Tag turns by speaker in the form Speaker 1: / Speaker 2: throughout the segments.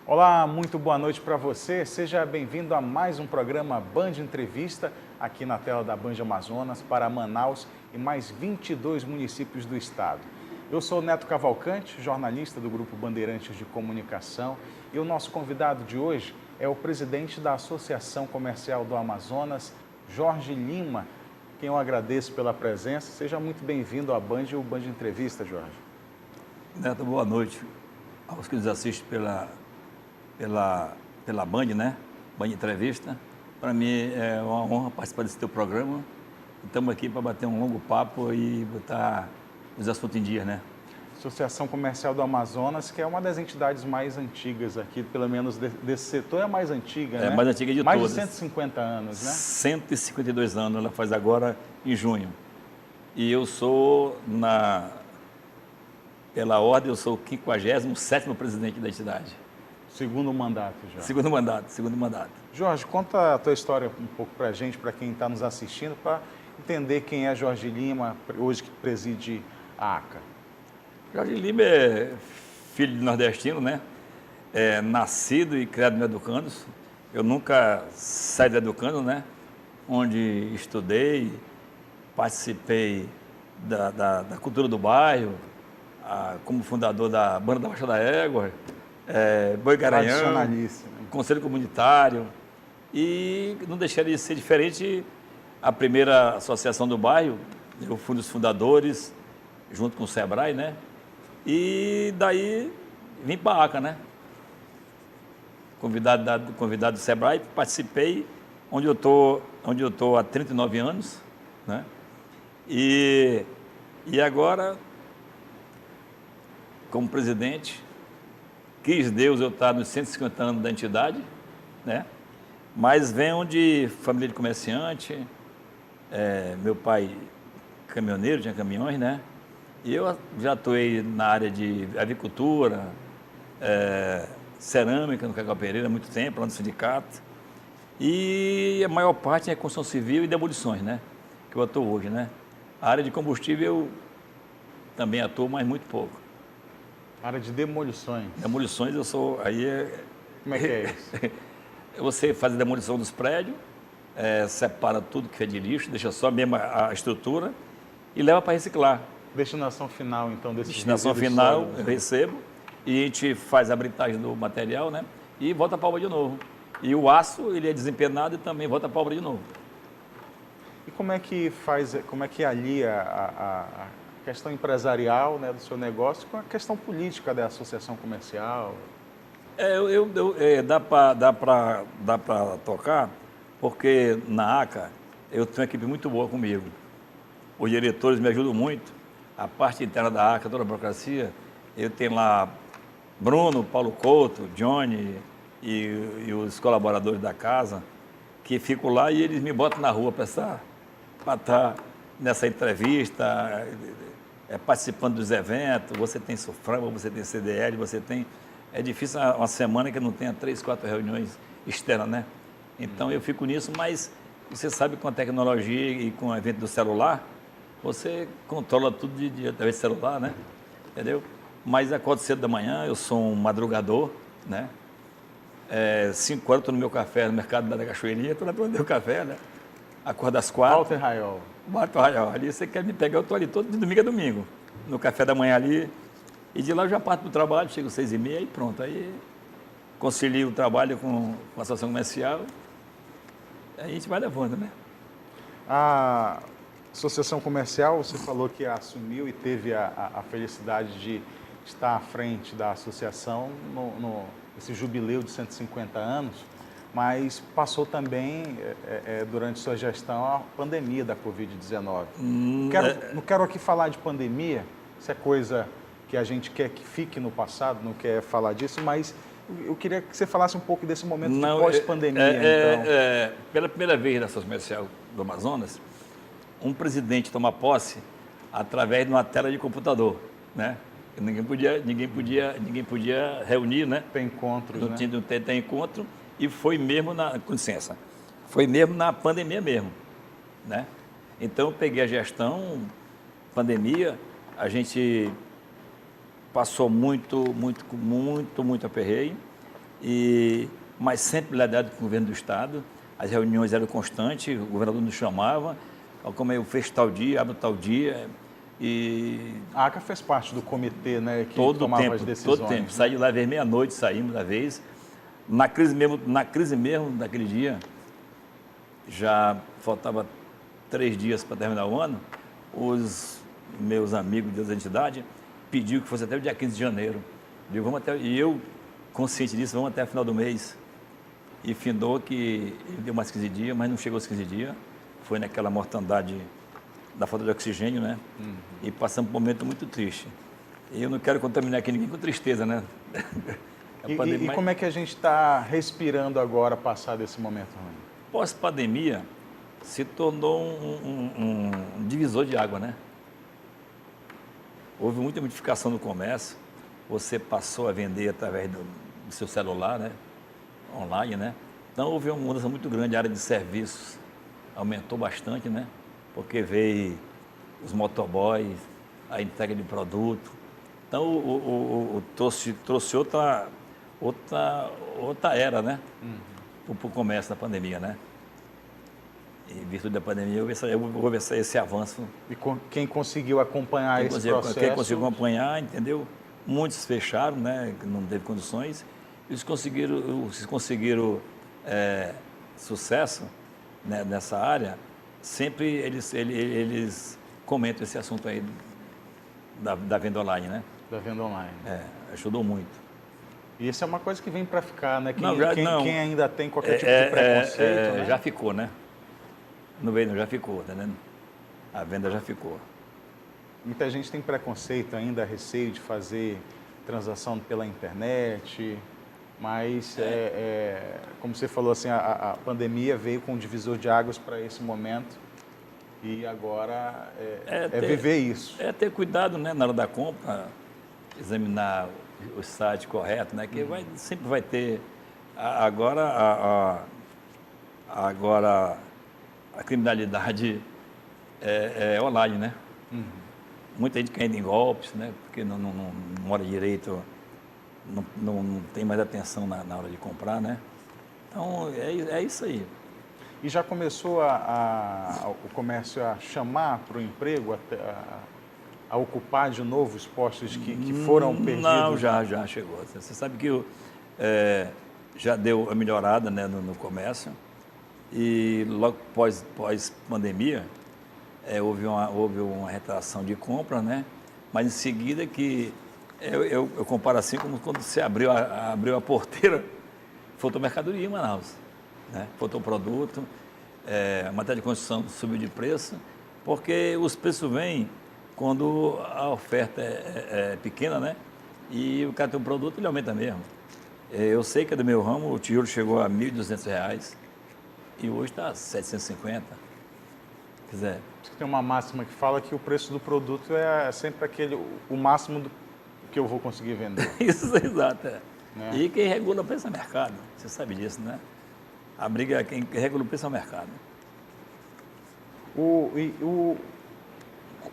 Speaker 1: Olá, muito boa noite para você. Seja bem-vindo a mais um programa Band Entrevista, aqui na tela da Band Amazonas, para Manaus e mais 22 municípios do estado. Eu sou Neto Cavalcante, jornalista do Grupo Bandeirantes de Comunicação, e o nosso convidado de hoje é o presidente da Associação Comercial do Amazonas, Jorge Lima, quem eu agradeço pela presença. Seja muito bem-vindo à Band e o Band Entrevista, Jorge.
Speaker 2: Neto, boa noite aos que nos assistem pela Band, né? Band Entrevista. Para mim é uma honra participar desse teu programa. Estamos aqui para bater um longo papo e botar os assuntos em dia, né?
Speaker 1: Associação Comercial do Amazonas, que é uma das entidades mais antigas aqui, pelo menos desse setor, é a mais antiga, né?
Speaker 2: É a mais antiga de
Speaker 1: todas.
Speaker 2: todas.
Speaker 1: Mais de 150 anos, né?
Speaker 2: 152 anos, ela faz agora em junho. E eu sou, pela ordem, eu sou o 57º presidente da entidade.
Speaker 1: Segundo mandato já.
Speaker 2: Segundo mandato.
Speaker 1: Jorge, conta a tua história um pouco para a gente, para quem está nos assistindo, para entender quem é Jorge Lima, hoje que preside a ACA.
Speaker 2: Jorge Lima é filho de nordestino, né? É nascido e criado no Educandos. Eu nunca saí do Educandos, né? Onde estudei, participei da cultura do bairro, como fundador da Banda da Baixa da Égua, Boi Garanhão, Conselho Comunitário, e não deixaria de ser diferente a primeira associação do bairro. Eu fui um dos fundadores, junto com o Sebrae, né? E daí vim para a ACA, né? Convidado do Sebrae, participei, onde eu tô há 39 anos, né? E agora, como presidente, quis Deus eu estar nos 150 anos da entidade, né? Mas venho de família de comerciante, meu pai caminhoneiro, tinha caminhões, né? E eu já atuei na área de avicultura, cerâmica no Cacau Pereira há muito tempo, lá no sindicato. E a maior parte é construção civil e demolições, né? Que eu atuo hoje, né? A área de combustível eu também atuo, mas muito pouco.
Speaker 1: Área de demolições.
Speaker 2: Demolições eu sou...
Speaker 1: Como é que é isso?
Speaker 2: Você faz a demolição dos prédios, separa tudo que é de lixo, deixa só mesmo a estrutura e leva para reciclar.
Speaker 1: Destinação final, então, desses
Speaker 2: Destinação final, sólidos, eu recebo e a gente faz a britagem do material, né? E volta para a obra de novo. E o aço, ele é desempenado e também volta para a obra de novo.
Speaker 1: E como é que alia a questão empresarial, né, do seu negócio com a questão política da associação comercial?
Speaker 2: Dá para tocar, porque na ACA eu tenho uma equipe muito boa comigo. Os diretores me ajudam muito. A parte interna da ACA, toda a burocracia, eu tenho lá Bruno, Paulo Couto, Johnny e os colaboradores da casa, que ficam lá e eles me botam na rua para estar nessa entrevista, participando dos eventos. Você tem Suframa, você tem CDL, você tem... É difícil uma semana que não tenha 3, 4 reuniões externas, né? Então eu fico nisso, mas você sabe que com a tecnologia e com o evento do celular, você controla tudo através do celular, né? Entendeu? Mas acordo cedo da manhã, eu sou um madrugador, né? 5 horas estou no meu café no mercado da Cachoeirinha, estou lá tomando meu café, né? Acordo às 4.
Speaker 1: Walter Raiol.
Speaker 2: Walter Raiol. Ali você quer me pegar, eu estou ali todo de domingo a domingo, no café da manhã ali. E de lá eu já parto para o trabalho, chego às 6h30 e pronto. Aí concilio o trabalho com a associação comercial, aí a gente vai levando, né?
Speaker 1: A associação comercial, você falou que assumiu e teve a felicidade de estar à frente da associação nesse jubileu de 150 anos, mas passou também, durante sua gestão, a pandemia da Covid-19. Não quero aqui falar de pandemia, isso é coisa que a gente quer que fique no passado, não quer falar disso, mas eu queria que você falasse um pouco desse momento de pós-pandemia, então.
Speaker 2: Pela primeira vez na Associação Comercial do Amazonas, um presidente toma posse através de uma tela de computador, né? Ninguém podia reunir, né?
Speaker 1: Tem encontros,
Speaker 2: não tinha encontro, e foi mesmo foi mesmo na pandemia mesmo, né? Então eu peguei a gestão, pandemia, a gente passou muito aperreio, Mas sempre ligado com o governo do Estado. As reuniões eram constantes, o governador nos chamava, como eu fecho tal dia, abro tal dia.
Speaker 1: A ACA fez parte do comitê, né, que
Speaker 2: todo
Speaker 1: tomava
Speaker 2: tempo,
Speaker 1: as decisões.
Speaker 2: todo tempo.
Speaker 1: Né?
Speaker 2: Saí de lá às vezes meia-noite, saímos da vez. Na crise mesmo daquele dia, já faltava 3 dias para terminar o ano, os meus amigos da entidade pediu que fosse até o dia 15 de janeiro. E eu, consciente disso, vamos até o final do mês. E findou que ele deu mais 15 dias, mas não chegou aos 15 dias. Foi naquela mortandade da falta de oxigênio, né? E passamos por um momento muito triste. E eu não quero contaminar aqui ninguém com tristeza, né?
Speaker 1: E como é que a gente está respirando agora, passado esse momento ruim?
Speaker 2: Pós-pandemia, se tornou um divisor de água, né? Houve muita modificação no comércio. Você passou a vender através do seu celular, né? Online, né? Então houve uma mudança muito grande, a área de serviços aumentou bastante, né? Porque veio os motoboys, a entrega de produto. Então trouxe outra era, né? Para o comércio da pandemia, né? Em virtude da pandemia, houve esse avanço.
Speaker 1: E quem conseguiu acompanhar esse processo?
Speaker 2: Quem conseguiu acompanhar, entendeu? Muitos fecharam, né? Não teve condições. Eles conseguiram sucesso, né, nessa área. Sempre eles comentam esse assunto aí da venda online, né?
Speaker 1: Da venda online.
Speaker 2: Ajudou muito.
Speaker 1: E isso é uma coisa que vem para ficar, né?
Speaker 2: Quem
Speaker 1: ainda tem qualquer tipo de preconceito, né?
Speaker 2: Já ficou, né? Não veio, não, já ficou, tá vendo? A venda já ficou.
Speaker 1: Muita gente tem preconceito ainda, receio de fazer transação pela internet, mas, como você falou, assim, a pandemia veio com um divisor de águas para esse momento e agora viver isso.
Speaker 2: É ter cuidado, né, na hora da compra, examinar o site correto, né, que sempre vai ter. Agora a criminalidade é online, né? Muita gente caindo em golpes, né? Porque não mora direito, não tem mais atenção na hora de comprar, né? Então, é isso aí.
Speaker 1: E já começou o comércio a chamar para o emprego, a ocupar de novo os postos que foram perdidos?
Speaker 2: Não, já chegou. Você sabe que já deu a melhorada, né, no comércio. E logo pós-pandemia, houve uma retração de compra, né? Mas em seguida que eu comparo assim como quando você abriu a porteira, faltou mercadoria em Manaus, né? Faltou produto, a matéria de construção subiu de preço, porque os preços vêm quando a oferta é pequena, né? E o cara tem um produto, ele aumenta mesmo. Eu sei que é do meu ramo, o tijolo chegou a R$ 1.200 e hoje está R$ 750. Quer dizer,
Speaker 1: tem uma máxima que fala que o preço do produto é sempre o máximo do que eu vou conseguir vender.
Speaker 2: Isso, exato.
Speaker 1: Né?
Speaker 2: E quem regula o preço é o mercado. Você sabe disso, né? A briga é quem regula o preço é o mercado.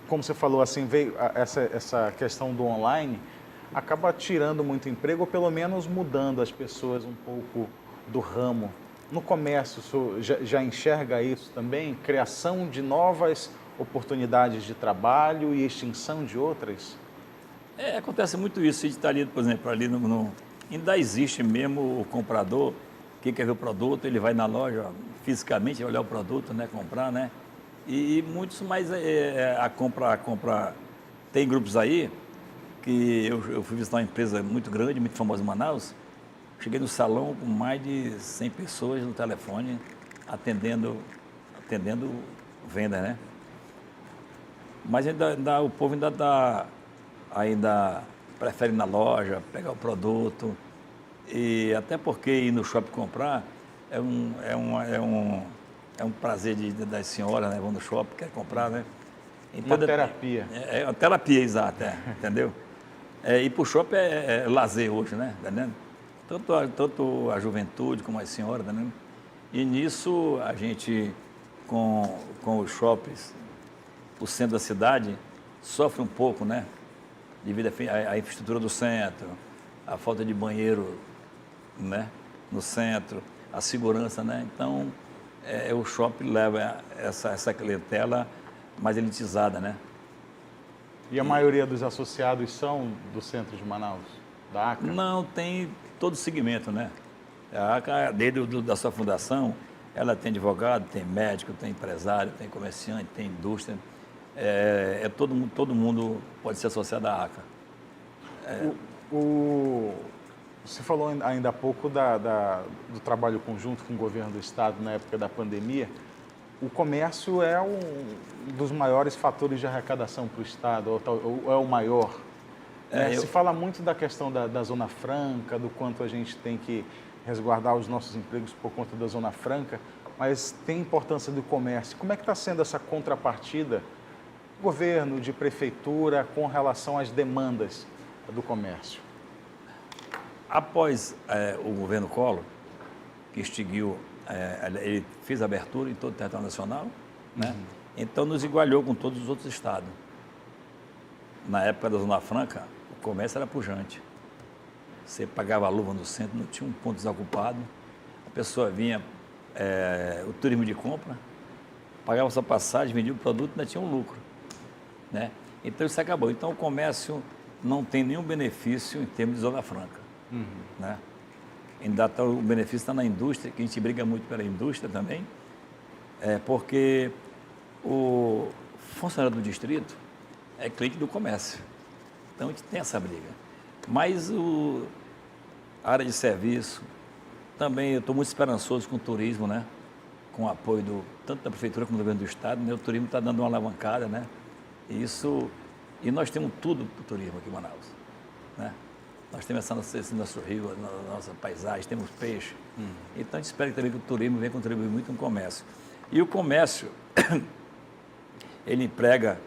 Speaker 1: Como você falou, assim, veio essa questão do online, acaba tirando muito emprego, ou pelo menos mudando as pessoas um pouco do ramo. No comércio, o senhor já enxerga isso também? Criação de novas oportunidades de trabalho e extinção de outras?
Speaker 2: Acontece muito isso. A gente está ali, por exemplo, ainda existe mesmo o comprador que quer ver o produto, ele vai na loja fisicamente olhar o produto, né, comprar, né? E muitos mais a compra. Tem grupos aí que eu fui visitar uma empresa muito grande, muito famosa em Manaus. Cheguei no salão com mais de 100 pessoas no telefone, atendendo venda, né? Mas o povo ainda prefere ir na loja, pegar o produto. E até porque ir no shopping comprar é um prazer das senhoras, né? Vão no shopping, quer comprar, né?
Speaker 1: Então, uma terapia.
Speaker 2: É uma terapia, exato, entendeu? Ir para o shopping é lazer hoje, né? Entendendo? Tanto a juventude como as senhoras, né? E nisso a gente, com os shoppings, o centro da cidade, sofre um pouco, né? Devido à infraestrutura do centro, a falta de banheiro né? No centro, a segurança, né? Então, o shopping leva essa clientela mais elitizada, né?
Speaker 1: E a maioria dos associados são do centro de Manaus, da ACA?
Speaker 2: Não, tem todo o segmento, né? A ACA, desde da sua fundação, ela tem advogado, tem médico, tem empresário, tem comerciante, tem indústria. Todo mundo pode ser associado à ACA.
Speaker 1: Você falou ainda há pouco do trabalho conjunto com o governo do estado na época da pandemia. O comércio é um dos maiores fatores de arrecadação para o estado, ou é o maior. Se fala muito da questão da Zona Franca, do quanto a gente tem que resguardar os nossos empregos por conta da Zona Franca, mas tem importância do comércio. Como é que está sendo essa contrapartida do governo, de prefeitura, com relação às demandas do comércio?
Speaker 2: Após o governo Collor, que extinguiu, ele fez abertura em todo o território nacional, né? Então nos igualou com todos os outros estados. Na época da Zona Franca, o comércio era pujante. Você pagava a luva no centro, não tinha um ponto desocupado. A pessoa vinha, o turismo de compra, pagava sua passagem, vendia o produto e ainda tinha um lucro, né? Então isso acabou. Então o comércio não tem nenhum benefício em termos de Zona Franca, né? Ainda o benefício está na indústria, que a gente briga muito pela indústria também, porque o funcionário do distrito é cliente do comércio. Então a gente tem essa briga. Mas a área de serviço, também eu estou muito esperançoso com o turismo, né? Com o apoio tanto da prefeitura como do governo do estado, né? O turismo está dando uma alavancada, né? E nós temos tudo para o turismo aqui em Manaus, né? Nós temos esse nosso rio, a nossa paisagem, temos peixe. Então a gente espera também que o turismo venha contribuir muito com o comércio. E o comércio, ele emprega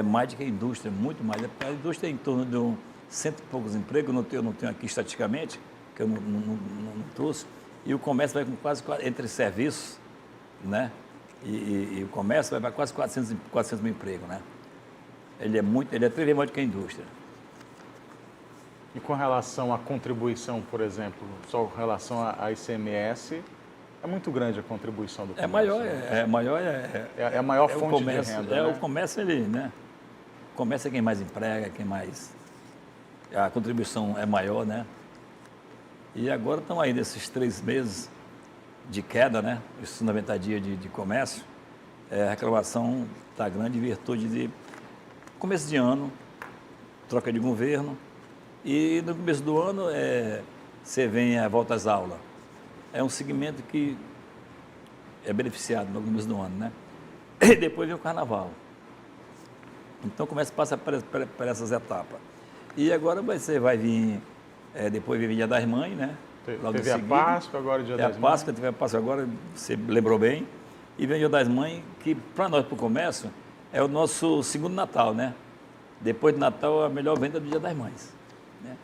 Speaker 2: mais do que a indústria, muito mais. A indústria é em torno de cento e poucos empregos, eu não tenho aqui estatisticamente, que eu não trouxe. E o comércio vai com quase, entre serviços, né? E o comércio vai para quase 400 mil empregos, né? Ele é 3 vezes maior do que a indústria.
Speaker 1: E com relação à contribuição, por exemplo, só com relação à ICMS, é muito grande a contribuição do comércio.
Speaker 2: É
Speaker 1: a maior fonte
Speaker 2: comércio,
Speaker 1: de renda, né?
Speaker 2: O comércio, né? O comércio é quem mais emprega, quem mais... A contribuição é maior, né? E agora estão aí nesses 3 meses de queda, né? Esses 90 dias de comércio, a reclamação está grande em virtude de começo de ano, troca de governo, e no começo do ano você vem a volta às aulas. É um segmento que é beneficiado no começo do ano, né? E depois vem o carnaval. Então o comércio passa por essas etapas. E agora você vai vir, depois vem o Dia das Mães, né?
Speaker 1: Teve a Páscoa, agora o Dia das Mães.
Speaker 2: A Páscoa, teve a Páscoa agora, você lembrou bem. E vem o Dia das Mães, que para nós, para o comércio, é o nosso segundo Natal, né? Depois do Natal, a melhor venda do Dia das Mães, né?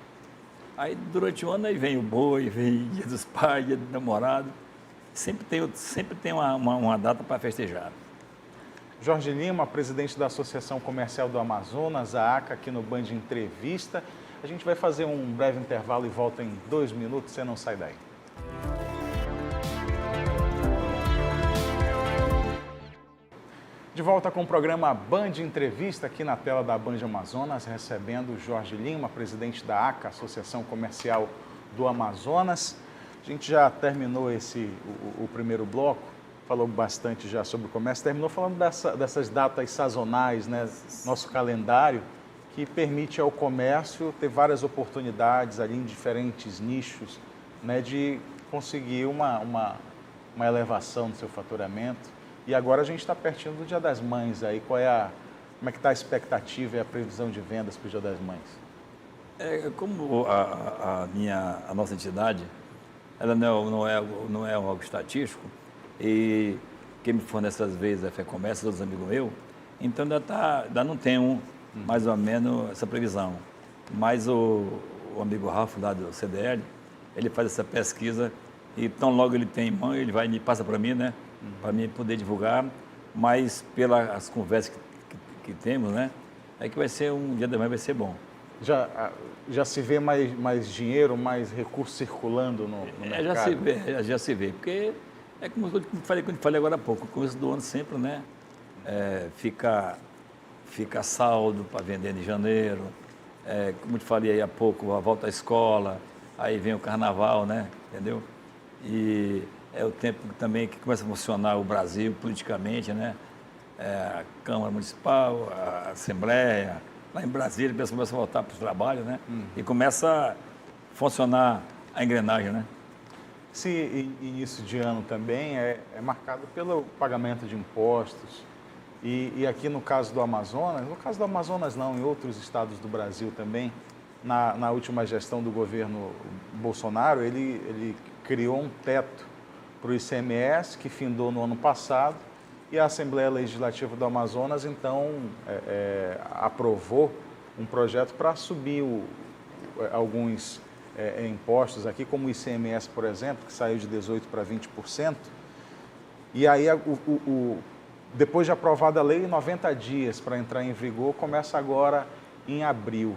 Speaker 2: Aí, durante o ano, aí vem o boi, vem Dia dos Pais, Dia do Namorado. Sempre tem uma data para festejar.
Speaker 1: Jorge Lima, presidente da Associação Comercial do Amazonas, a ACA, aqui no Band Entrevista. A gente vai fazer um breve intervalo e volta em 2 minutos, você não sai daí. De volta com o programa Band Entrevista, aqui na tela da Band Amazonas, recebendo Jorge Lima, presidente da ACA, Associação Comercial do Amazonas. A gente já terminou o primeiro bloco, falou bastante já sobre o comércio, terminou falando dessas datas sazonais, né? Nosso calendário, que permite ao comércio ter várias oportunidades ali em diferentes nichos, né? De conseguir uma elevação no seu faturamento. E agora a gente está pertinho do Dia das Mães aí, como é que está a expectativa e a previsão de vendas para o Dia das Mães?
Speaker 2: Como a nossa entidade, ela não é algo estatístico, e quem me fornece às vezes é a FEComércio, outros amigos meus, então ainda não tem mais ou menos essa previsão. Mas o amigo Ralf, lá do CDL, ele faz essa pesquisa e tão logo ele tem em mão, ele vai e me passa para mim, né? Para mim poder divulgar, mas pelas conversas que temos, né? É que vai ser um Dia das Mães, vai ser bom.
Speaker 1: Já se vê mais dinheiro, mais recurso circulando no mercado?
Speaker 2: Já se vê, porque é como eu falei agora há pouco, no começo do ano sempre, né? Fica saldo para vender em janeiro, como eu te falei aí há pouco, a volta à escola, aí vem o carnaval, né? Entendeu? E é o tempo também que começa a funcionar o Brasil politicamente, né? A Câmara Municipal, a Assembleia, lá em Brasília, o pessoal começa a voltar para o trabalho, né? E começa a funcionar a engrenagem, né?
Speaker 1: Esse início de ano também é marcado pelo pagamento de impostos. E aqui no caso do Amazonas não, em outros estados do Brasil também, na última gestão do governo Bolsonaro, ele criou um teto para o ICMS, que findou no ano passado, e a Assembleia Legislativa do Amazonas, então, aprovou um projeto para subir alguns impostos aqui, como o ICMS, por exemplo, que saiu de 18% para 20%. E aí, depois de aprovada a lei, 90 dias para entrar em vigor, começa agora em abril.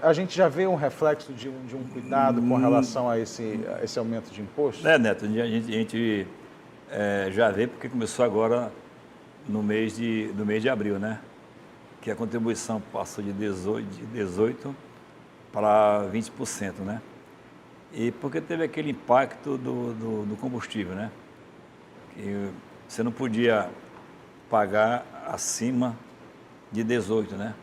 Speaker 1: A gente já vê um reflexo de um cuidado com relação a esse aumento de imposto?
Speaker 2: Neto, a gente já vê porque começou agora no mês de abril, né? Que a contribuição passou de 18 para 20%, né? E porque teve aquele impacto do combustível, né? Que você não podia pagar acima de 18, né?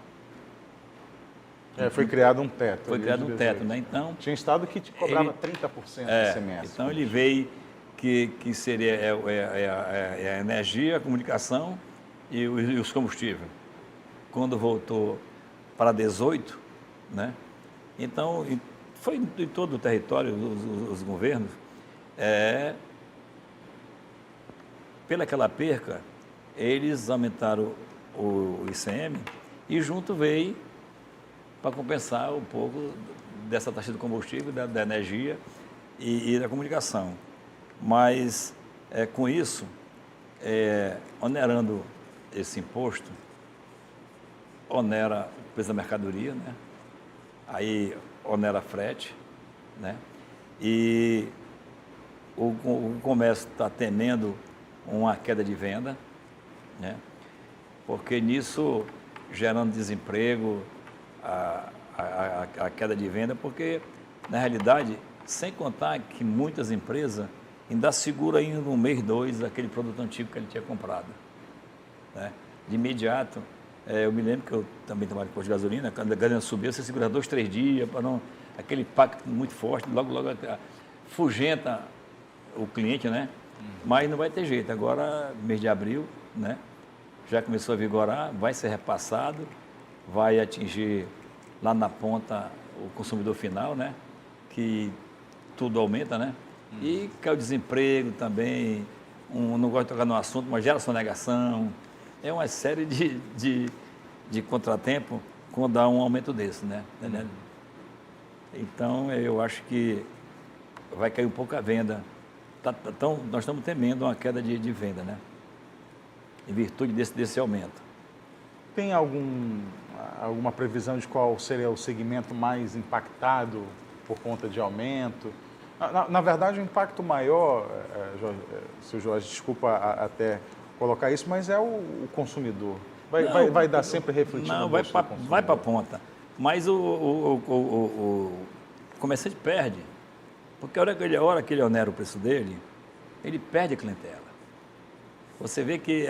Speaker 1: Foi criado um teto.
Speaker 2: Foi criado um teto, né? Então,
Speaker 1: tinha estado que te cobrava 30% do ICMS.
Speaker 2: Então ele veio que seria a energia, a comunicação e os combustíveis. Quando voltou para 18, né? Então, foi em todo o território, os governos, pela aquela perca, eles aumentaram o ICM e junto veio para compensar um pouco dessa taxa do combustível, da energia e da comunicação. Mas, com isso, onerando esse imposto, onera o preço da mercadoria, né? Aí onera frete, né? E o comércio está temendo uma queda de venda, né? Porque nisso, gerando desemprego, a queda de venda, porque, na realidade, sem contar que muitas empresas ainda seguram ainda um mês, dois, aquele produto antigo que ele tinha comprado, né? De imediato, eu me lembro que eu também trabalho com gasolina, quando a gasolina subiu, você segura 2, 3 dias, para não, aquele impacto muito forte, logo fugenta o cliente, né? Mas não vai ter jeito, agora, mês de abril, né? Já começou a vigorar, vai ser repassado, vai atingir lá na ponta o consumidor final, né? Que tudo aumenta, né? E cai o desemprego também, não gosto de tocar no assunto, mas gera sonegação. É uma série de contratempo quando dá um aumento desse, né? Entendendo? Então, eu acho que vai cair um pouco a venda. Então, nós estamos temendo uma queda de venda, né? Em virtude desse aumento.
Speaker 1: Tem alguma previsão de qual seria o segmento mais impactado por conta de aumento? Na verdade, o impacto maior, seu Jorge, desculpa até colocar isso, mas é o consumidor. Vai dar sempre refletindo no bolso do consumidor.
Speaker 2: Vai para a ponta. Mas o comerciante perde. Porque a hora que ele onera o preço dele, ele perde a clientela. Você vê que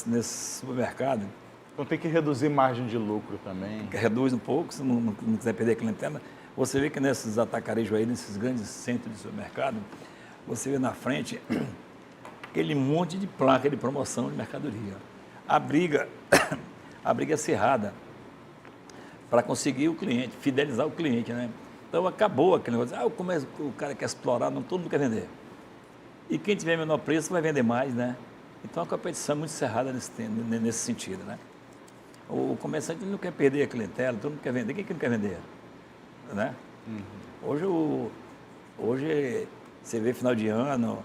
Speaker 2: nesse supermercado.
Speaker 1: Então tem que reduzir margem de lucro também.
Speaker 2: Reduz um pouco, se não quiser perder a clientela. Você vê que nesses atacarejos aí, nesses grandes centros de supermercado, você vê na frente aquele monte de placa de promoção de mercadoria. A briga é acirrada para conseguir o cliente, fidelizar o cliente, né? Então acabou aquele negócio, o cara quer explorar, não, todo mundo quer vender. E quem tiver menor preço vai vender mais, né? Então a competição é muito cerrada nesse sentido, né? O comerciante não quer perder a clientela, todo mundo quer vender. Quem que não quer vender? Né? Hoje você vê final de ano,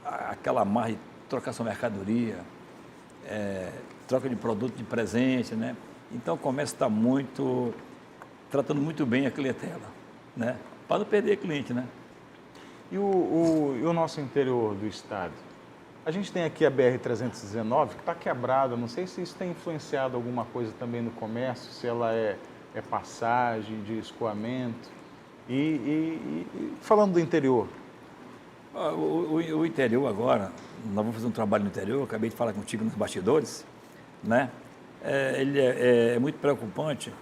Speaker 2: aquela margem de trocar sua mercadoria, troca de produto de presente, né? Então o comércio está tratando muito bem a clientela, né? Para não perder cliente, né?
Speaker 1: E o nosso interior do estado? A gente tem aqui a BR-319, que está quebrada, não sei se isso tem influenciado alguma coisa também no comércio, se ela é passagem de escoamento. E falando do interior,
Speaker 2: O interior agora, nós vamos fazer um trabalho no interior, eu acabei de falar contigo nos bastidores, né? Ele é muito preocupante,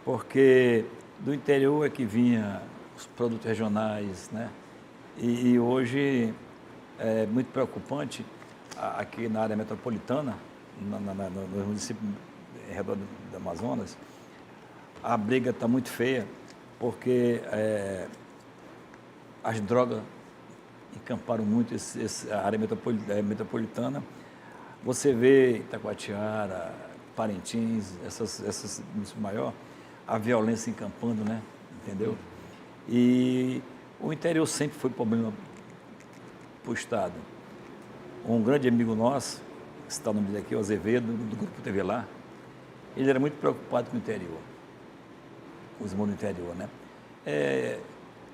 Speaker 2: porque do interior é que vinha os produtos regionais, né? E hoje é muito preocupante aqui na área metropolitana, no município em redor do Amazonas, a briga está muito feia, porque as drogas encamparam muito a área metropolitana. Você vê Itacoatiara, Parintins, essas maior, a violência encampando, né? Entendeu? E o interior sempre foi problema para o Estado. Um grande amigo nosso, que está o nome dele aqui, o Azevedo, do Grupo TV Lá, ele era muito preocupado com o interior, com os irmãos do interior, né?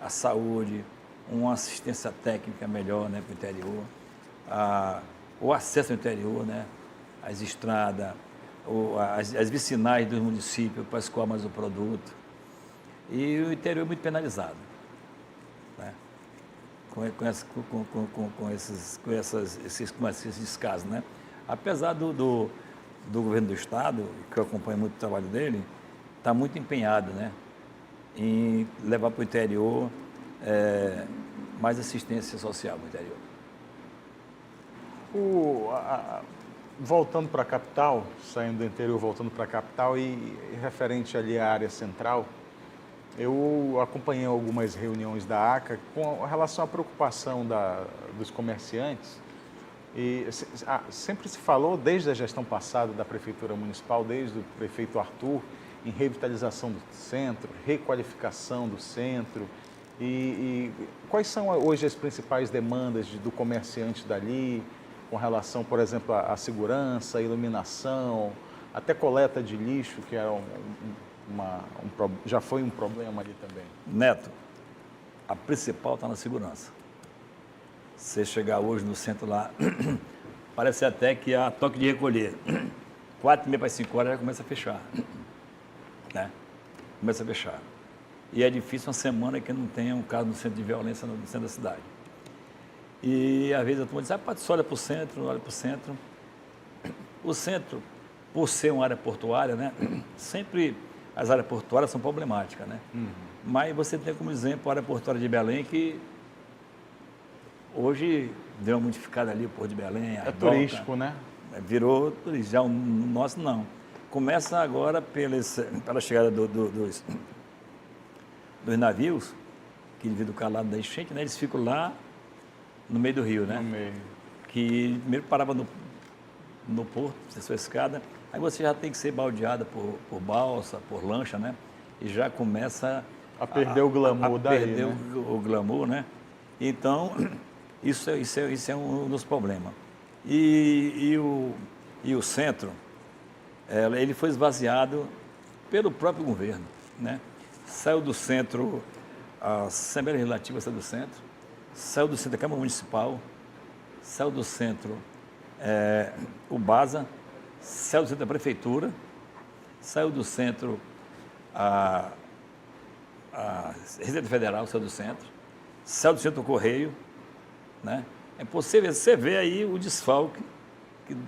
Speaker 2: A saúde, uma assistência técnica melhor, né, para o interior, o acesso ao interior, né, as estradas, as vicinais dos municípios para escoar mais o produto. E o interior é muito penalizado, né, com esses casos, né. Apesar do governo do Estado, que eu acompanho muito o trabalho dele, está muito empenhado, né, em levar para o interior mais assistência social no interior.
Speaker 1: Voltando para a capital, saindo do interior, voltando para a capital e referente ali à área central, eu acompanhei algumas reuniões da ACA com relação à preocupação dos comerciantes. E sempre se falou, desde a gestão passada da Prefeitura Municipal, desde o prefeito Arthur, em revitalização do centro, requalificação do centro. E quais são hoje as principais demandas do comerciante dali, com relação, por exemplo, à segurança, à iluminação, até coleta de lixo, que era já foi um problema ali também?
Speaker 2: Neto, a principal está na segurança. Você chegar hoje no centro lá, parece até que há toque de recolher. 4h30 para 5 horas já começa a fechar, né? Começa a fechar. E é difícil uma semana que não tenha um caso no centro de violência no centro da cidade. E às vezes a turma diz, você olha para o centro, não olha para o centro. O centro, por ser uma área portuária, né, sempre as áreas portuárias são problemáticas, né? Mas você tem como exemplo a área portuária de Belém, que hoje deu uma modificada ali, o Porto de Belém.
Speaker 1: É turístico, né?
Speaker 2: Virou turístico. Já o nosso não. Começa agora pela chegada dos navios, que devido ao calado da enchente, né, eles ficam lá no meio do rio, né?
Speaker 1: No meio.
Speaker 2: Que primeiro parava no porto, na sua escada, aí você já tem que ser baldeada por balsa, por lancha, né? E já começa
Speaker 1: a perder o glamour daí,
Speaker 2: perder
Speaker 1: né?
Speaker 2: o glamour, né? Então, isso é um dos problemas. E o centro, ele foi esvaziado pelo próprio governo, né? Saiu do centro, a Assembleia Legislativa saiu do centro, saiu do centro a Câmara Municipal, saiu do centro o BASA, saiu do centro a Prefeitura, saiu do centro a Receita Federal, saiu do centro, saiu do centro o Correio, né? Você vê aí o desfalque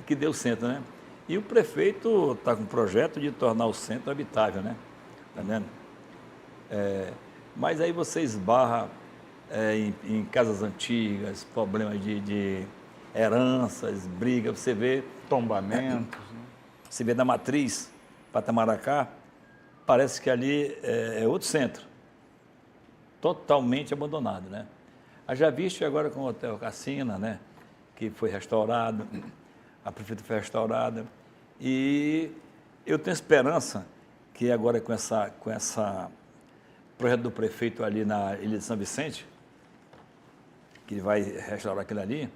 Speaker 2: que deu o centro, né? E o prefeito está com um projeto de tornar o centro habitável, né? Tá vendo? Mas aí você esbarra em casas antigas, problemas de heranças, brigas, você vê...
Speaker 1: Tombamentos.
Speaker 2: Você vê da Matriz para Tamaracá, parece que ali é outro centro, totalmente abandonado, né? Já viste agora com o Hotel Cassina, né? Que foi restaurado, a prefeitura foi restaurada, e eu tenho esperança que agora com essa projeto do prefeito ali na Ilha de São Vicente, que ele vai restaurar aquilo ali,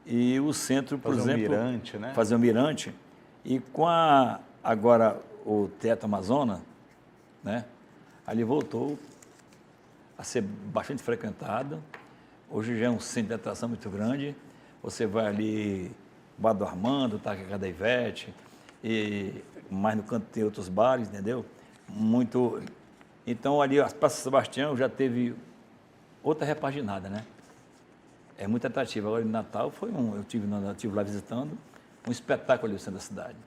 Speaker 2: e o centro, por exemplo...
Speaker 1: Fazer um mirante, né?
Speaker 2: Fazer um mirante. E com agora o Teatro Amazonas, né? Ali voltou a ser bastante frequentado. Hoje já é um centro de atração muito grande. Você vai ali, Bar do Armando, tá, a da Ivete, e mais no canto tem outros bares, entendeu? Muito. Então ali a Praça Sebastião já teve outra repaginada, né? É muito atrativo. Agora, em Natal, eu tive lá visitando um espetáculo ali no centro da cidade.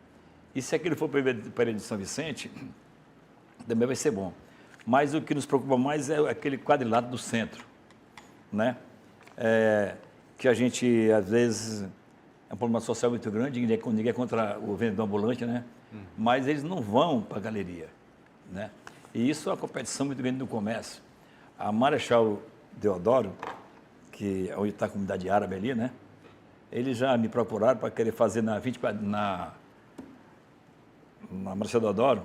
Speaker 2: E se aquilo for para a de São Vicente, também vai ser bom. Mas o que nos preocupa mais é aquele quadrilátero do centro, né? Que a gente, às vezes, é um problema social muito grande, ninguém é contra o vendedor ambulante, né? Mas eles não vão para a galeria, né? E isso é uma competição muito grande no comércio. A Marechal Deodoro, que é onde está a comunidade árabe ali, né? Eles já me procuraram para querer fazer na Marechal Deodoro,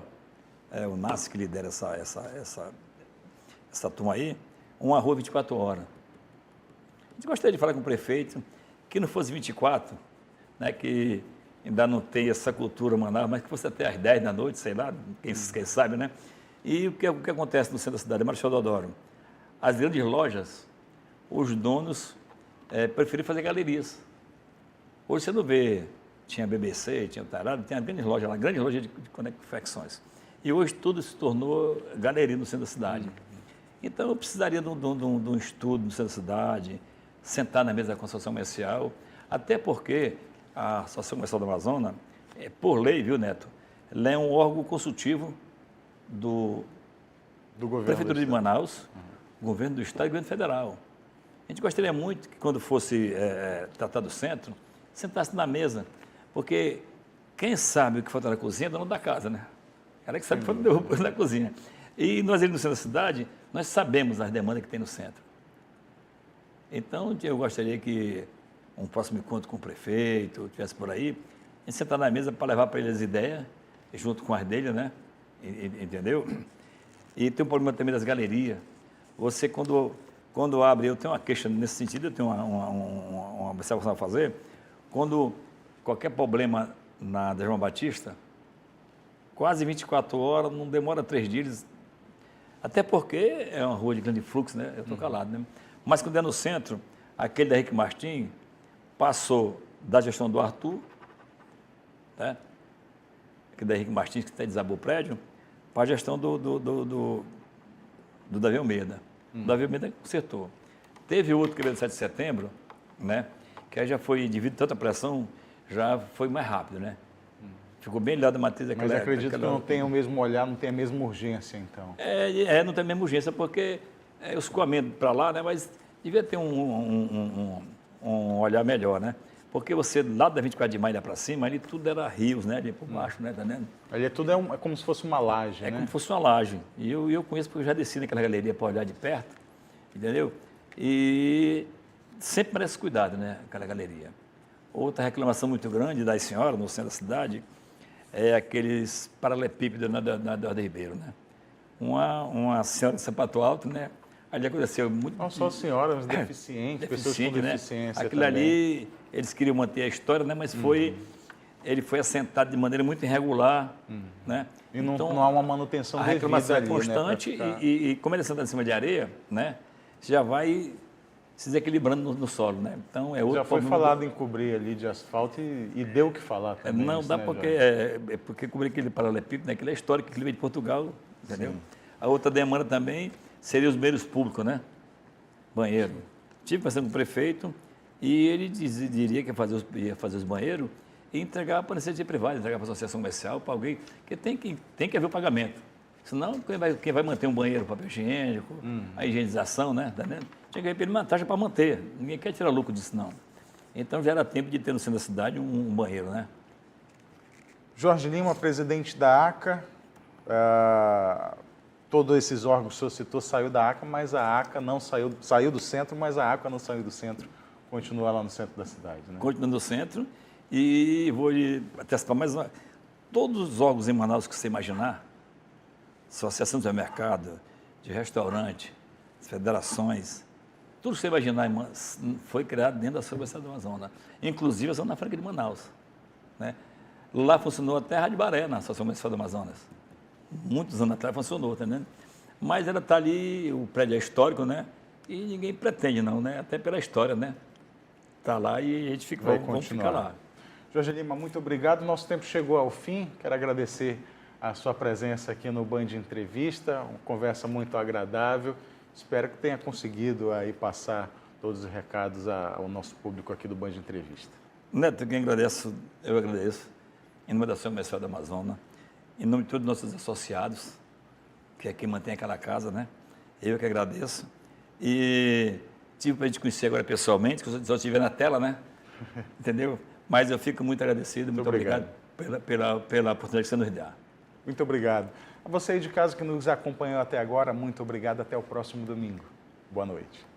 Speaker 2: o NAS que lidera essa turma aí, uma rua 24 horas. A gente gostaria de falar com o prefeito que não fosse 24, né, que ainda não tem essa cultura Manaus, mas que fosse até às 10 da noite, sei lá, quem sabe, né? E o que acontece no centro da cidade, Marechal Deodoro? As grandes lojas, os donos preferiram fazer galerias. Hoje você não vê, tinha BBC, tinha o Tarado, tinha grandes lojas lá, grandes lojas de confecções. E hoje tudo se tornou galeria no centro da cidade. Então eu precisaria de um estudo no centro da cidade, sentar na mesa da Associação Comercial, até porque a Associação Comercial do Amazonas, por lei, viu, Neto, ela é um órgão consultivo do
Speaker 1: governo
Speaker 2: Prefeitura de Manaus, governo do Estado e governo federal. A gente gostaria muito que, quando fosse tratar do centro, sentasse na mesa, porque quem sabe o que falta na cozinha é dono da casa, né? O cara que sabe o que falta na cozinha. E nós ali no centro da cidade, nós sabemos as demandas que tem no centro. Então, eu gostaria que um próximo encontro com o prefeito, tivesse por aí, a gente sentar na mesa para levar para ele as ideias, junto com as dele, né? Entendeu? E tem um problema também das galerias. Você, quando abre, eu tenho uma queixa nesse sentido, eu tenho uma observação a fazer. Quando qualquer problema da João Batista, quase 24 horas, não demora 3 dias, até porque é uma rua de grande fluxo, né? Eu estou calado, né? Mas quando é no centro, aquele da Henrique Martins passou da gestão do Arthur, né? Aquele da Henrique Martins, que até desabou o prédio, para a gestão do Davi Almeida. O Davi Almeida consertou. Teve outro que veio do 7 de setembro, né? Que aí já foi, devido a tanta pressão, já foi mais rápido, né? Ficou bem ligado a matriz daquela...
Speaker 1: Mas acredito que não tem o mesmo olhar, não tem a mesma urgência, então.
Speaker 2: Não tem a mesma urgência, porque o escoamento para lá, né? Mas devia ter um olhar melhor, né? Porque você, lá da 24 de maio, lá para cima, ali tudo era rios, né? Ali por baixo, né? Tá vendo?
Speaker 1: Ali tudo é como se fosse uma laje, né?
Speaker 2: É como se fosse uma laje. E eu conheço porque eu já desci naquela galeria para olhar de perto, entendeu? E sempre merece cuidado, né? Aquela galeria. Outra reclamação muito grande das senhoras no centro da cidade é aqueles paralelepípedos na Eduardo Ribeiro, né? Uma senhora de sapato alto, né? Ali aconteceu muito...
Speaker 1: Não só senhoras, deficientes, pessoas com deficiência,
Speaker 2: né? Aquilo
Speaker 1: também.
Speaker 2: ali, eles queriam manter a história, né? Mas ele foi assentado de maneira muito irregular, né?
Speaker 1: E não,
Speaker 2: então,
Speaker 1: não há uma manutenção
Speaker 2: a
Speaker 1: devida
Speaker 2: reclamação
Speaker 1: ali,
Speaker 2: é constante,
Speaker 1: né, pra ficar...
Speaker 2: e como ele é sentado em cima de areia, né? Você já vai se desequilibrando no solo, né? Então é outro
Speaker 1: Já foi
Speaker 2: problema
Speaker 1: falado em cobrir ali de asfalto e deu o que falar também.
Speaker 2: Não
Speaker 1: isso,
Speaker 2: dá
Speaker 1: né,
Speaker 2: porque porque cobrir aquele paralelepípedo, né? Aquilo é histórico, aquilo veio de Portugal, entendeu?
Speaker 1: Sim.
Speaker 2: A outra demanda também seria os banheiros públicos, né? Banheiro. Tive conversando com o prefeito e ele diria que ia fazer os banheiros e entregar para a iniciativa privada, entregar para a associação comercial, para alguém, porque tem que haver o pagamento. Senão, quem vai manter um banheiro, papel higiênico, a higienização, né? Tá vendo? Tinha que pedir uma taxa para manter. Ninguém quer tirar lucro disso, não. Então já era tempo de ter no centro da cidade um banheiro, né?
Speaker 1: Jorge Lima, presidente da ACA, todos esses órgãos que o senhor citou saiu da ACA, mas a ACA não saiu do centro, mas a ACA não saiu do centro, continua lá no centro da cidade, né?
Speaker 2: Continua no centro e vou lhe atestar mais uma. Todos os órgãos em Manaus que você imaginar, associação de mercado, de restaurante, federações, tudo que você imaginar foi criado dentro da Associação do Amazonas, inclusive a Zona Franca de Manaus, né? Lá funcionou até a Rádio Baré, na Associação Municipal do Amazonas. Muitos anos atrás funcionou, tá entendendo? Mas ela está ali, o prédio é histórico, né? E ninguém pretende não, né? Até pela história, né? Está lá e a gente fica, vamos ficar lá.
Speaker 1: Jorge Lima, muito obrigado. Nosso tempo chegou ao fim. Quero agradecer a sua presença aqui no Band Entrevista, uma conversa muito agradável. Espero que tenha conseguido aí passar todos os recados ao nosso público aqui do Band Entrevista.
Speaker 2: Neto, quem agradeço, eu agradeço, em nome da Associação Comercial do Amazonas, em nome de todos os nossos associados, que é quem mantém aquela casa, né? Eu que agradeço. E tive para a gente conhecer agora pessoalmente, que eu só estive na tela, né? Entendeu? Mas eu fico muito agradecido, muito obrigado pela oportunidade que você nos dá.
Speaker 1: Muito obrigado. A você aí de casa que nos acompanhou até agora, muito obrigado. Até o próximo domingo. Boa noite.